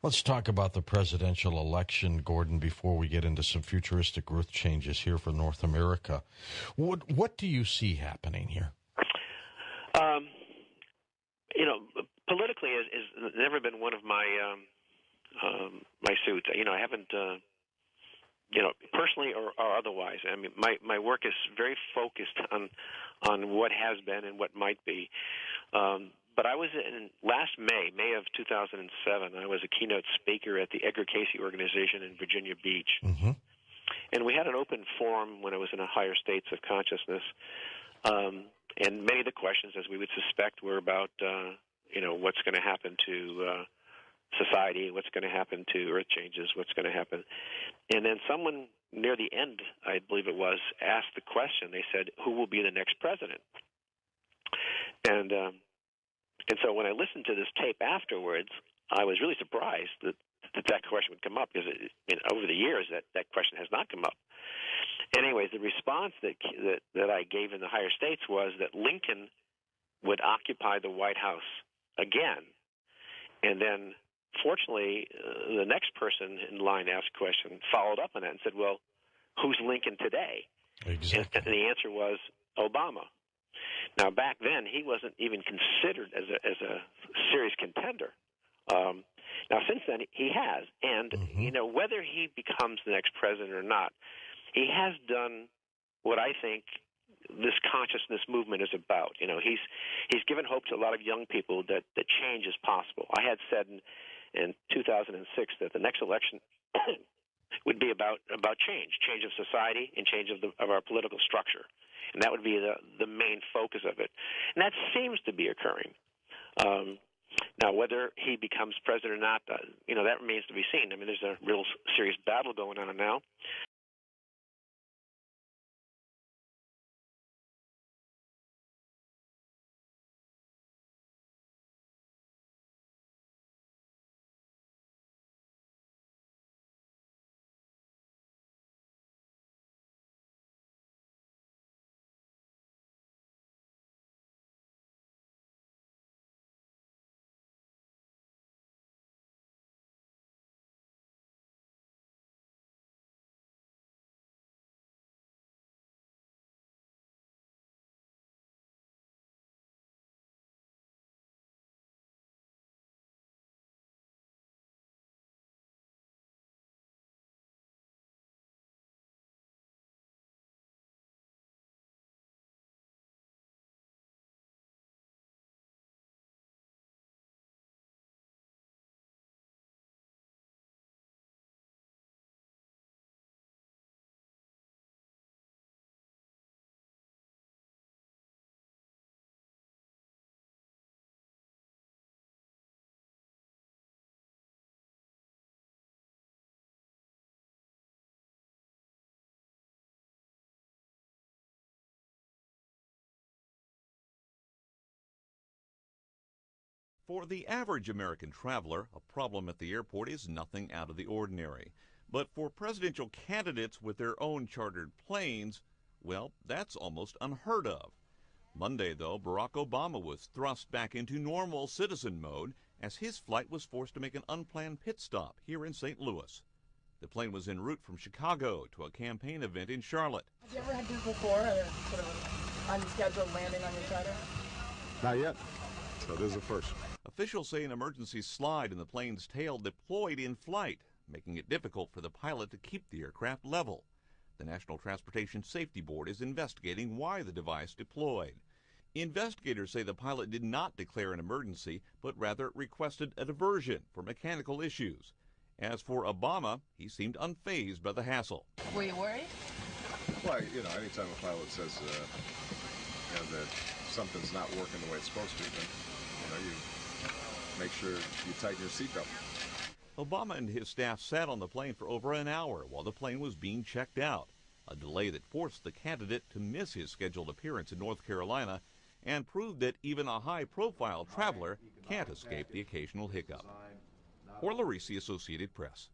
Let's talk about the presidential election, Gordon, before we get into some futuristic growth changes here for North America. What do you see happening here? Politically has never been one of my my suits. I haven't, personally or otherwise. I mean, my work is very focused on what has been and what might be. But I was last May of 2007, I was a keynote speaker at the Edgar Cayce organization in Virginia Beach. Mm-hmm. And we had an open forum when I was in a higher states of consciousness. And many of the questions, as we would suspect, were about, what's going to happen to society, what's going to happen to earth changes, what's going to happen. And then someone near the end, I believe it was, asked the question. They said, who will be the next president? And so when I listened to this tape afterwards, I was really surprised that question would come up, because over the years that question has not come up. Anyways, the response that I gave in the higher states was that Lincoln would occupy the White House again. And then, fortunately, the next person in line asked a question, followed up on that and said, well, who's Lincoln today? Exactly. And the answer was Obama. Now, back then, he wasn't even considered as a serious contender. Now, since then, he has. And, whether he becomes the next president or not, he has done what I think this consciousness movement is about. He's given hope to a lot of young people that change is possible. I had said in 2006 that the next election would be about change of society and change of our political structure. And that would be the main focus of it. And that seems to be occurring. Now, whether he becomes president or not, that remains to be seen. I mean, there's a real serious battle going on now. For the average American traveler, a problem at the airport is nothing out of the ordinary. But for presidential candidates with their own chartered planes, well, that's almost unheard of. Monday, though, Barack Obama was thrust back into normal citizen mode as his flight was forced to make an unplanned pit stop here in St. Louis. The plane was en route from Chicago to a campaign event in Charlotte. Have you ever had this before, sort of unscheduled landing on your charter? Not yet. So this is a first. Officials say an emergency slide in the plane's tail deployed in flight, making it difficult for the pilot to keep the aircraft level. The National Transportation Safety Board is investigating why the device deployed. Investigators say the pilot did not declare an emergency, but rather requested a diversion for mechanical issues. As for Obama, he seemed unfazed by the hassle. Were you worried? Well, anytime a pilot says that something's not working the way it's supposed to, then you make sure you tighten your seatbelt. Obama and his staff sat on the plane for over an hour while the plane was being checked out, a delay that forced the candidate to miss his scheduled appearance in North Carolina and proved that even a high-profile traveler can't escape the occasional hiccup. For Larisi, Associated Press.